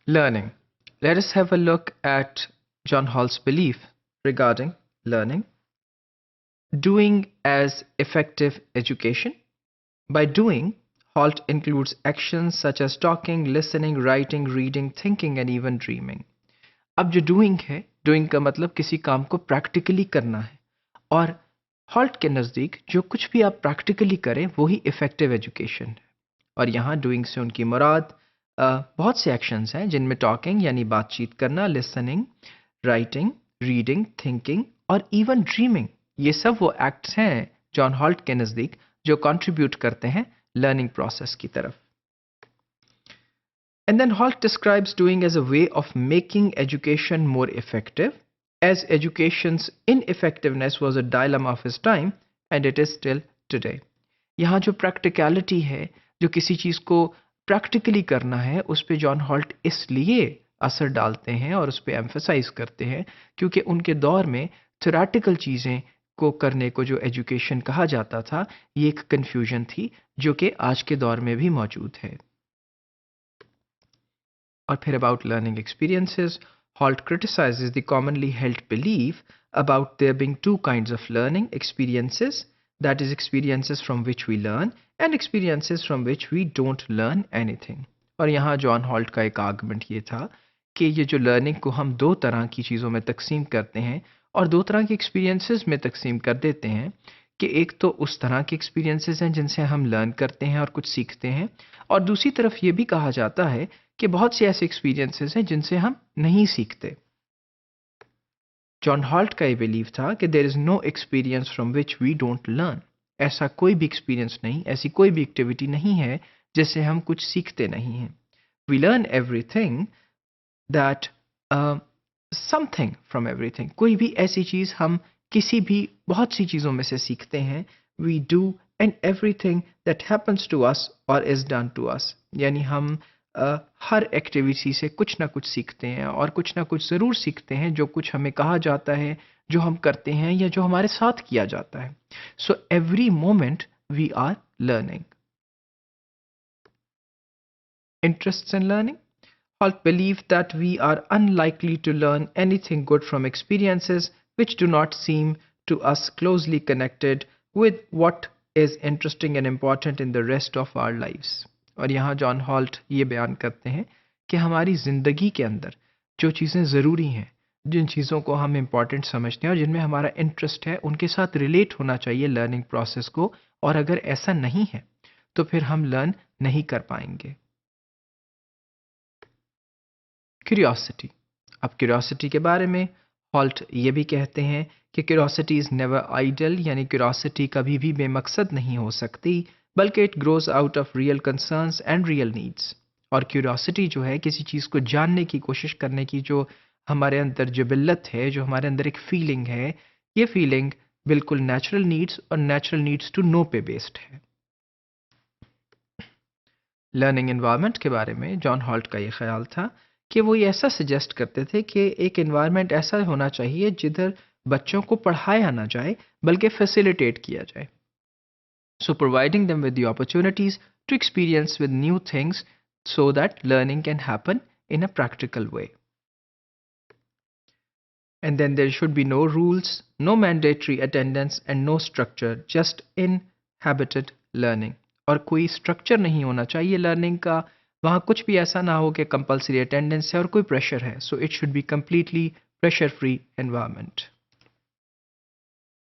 Learning. Let us have a look at John Hall's belief regarding learning. Doing as effective education. By doing, Halt includes actions such as talking, listening, writing, reading, thinking and even dreaming. अब जो doing है, doing का मतलब किसी काम को practically करना है, और हॉल्ट के नज़दीक जो कुछ भी आप प्रैक्टिकली करें वही इफ़ेक्टिव एजुकेशन है। और यहाँ डूइंग से उनकी मुराद बहुत से एक्शंस हैं जिनमें टॉकिंग यानी बातचीत करना, लिसनिंग, राइटिंग, रीडिंग, थिंकिंग और इवन ड्रीमिंग, ये सब वो एक्ट्स हैं जॉन हॉल्ट के नज़दीक जो कंट्रीब्यूट करते हैं लर्निंग प्रोसेस की तरफ। And then Holt describes doing as a way of making education more effective, as education's ineffectiveness was a dilemma of his time and it is still today. यहाँ जो practicality है, जो किसी चीज़ को प्रैक्टिकली करना है, उस पे जॉन हॉल्ट इसलिए असर डालते हैं और उस पे एम्फसाइज करते हैं क्योंकि उनके दौर में थ्योरेटिकल चीज़ें को करने को जो एजुकेशन कहा जाता था, ये एक कन्फ्यूजन थी जो कि आज के दौर में भी मौजूद है। और फिर about learning experiences, Holt criticizes the commonly held belief about there being two kinds of learning experiences, that is experiences from which we learn and experiences from which we don't learn anything. और यहाँ John halt का एक argument ये था कि ये जो learning को हम दो तरह की चीज़ों में तकसीम करते हैं और दो तरह के एक्सपीरियंसेस में तकसीम कर देते हैं कि एक तो उस तरह के एक्सपीरियंसेस हैं जिनसे हम लर्न करते हैं और कुछ सीखते हैं, और दूसरी तरफ ये भी कहा जाता है कि बहुत से ऐसे एक्सपीरियंसेस हैं जिनसे हम नहीं सीखते। जॉन हॉल्ट का ये बिलीव था कि there is no experience from which we don't learn. ऐसा कोई भी एक्सपीरियंस नहीं, ऐसी कोई भी एक्टिविटी नहीं है जिससे हम कुछ सीखते नहीं हैं। We learn everything that something from everything. कोई भी ऐसी चीज़ हम किसी भी बहुत सी चीज़ों में से सीखते हैं। We do and everything that happens to us और इज़ डन टू अस, यानी हम हर एक्टिविटी से कुछ ना कुछ सीखते हैं और कुछ ना कुछ ज़रूर सीखते हैं जो कुछ हमें कहा जाता है, जो हम करते हैं या जो हमारे साथ किया जाता है। So every moment we are learning. Interests in learning. Holt believed that we are unlikely to learn anything good from experiences which do not seem to us closely connected with what is interesting and important in the rest of our lives. और यहाँ John halt ये बयान करते हैं कि हमारी ज़िंदगी के अंदर जो चीज़ें ज़रूरी हैं, जिन चीज़ों को हम इम्पॉर्टेंट समझते हैं और जिनमें हमारा इंटरेस्ट है, उनके साथ रिलेट होना चाहिए लर्निंग प्रोसेस को, और अगर ऐसा नहीं है तो फिर हम लर्न नहीं कर पाएंगे। क्यूरियोसिटी। अब क्यूरियोसिटी के बारे में हॉल्ट ये भी कहते हैं कि क्यूरियोसिटी इज़ नेवर आइडल, यानी क्यूरियोसिटी कभी भी बेमकसद नहीं हो सकती, बल्कि it grows out of real concerns and real needs. और क्यूरियोसिटी जो है किसी चीज़ को जानने की कोशिश करने की जो हमारे अंदर जबिल्लत है, जो हमारे अंदर एक फीलिंग है, ये फीलिंग बिल्कुल नेचुरल नीड्स और नेचुरल नीड्स टू नो पे बेस्ड है। लर्निंग एनवायरनमेंट के बारे में जॉन हॉल्ट का ये ख्याल था कि वो ये ऐसा सजेस्ट करते थे कि एक एनवायरनमेंट ऐसा होना चाहिए जिधर बच्चों को पढ़ाया ना जाए बल्कि फैसिलिटेट किया जाए। So providing them with the opportunities to experience with new things so that learning can happen in a practical way. And then there should be no rules, no mandatory attendance and no structure, just inhabited learning. और कोई structure नहीं होना चाहिए learning का, वहाँ कुछ भी ऐसा ना हो कि कंपलसरी अटेंडेंस है और कोई प्रेशर है। So it should be completely pressure free environment.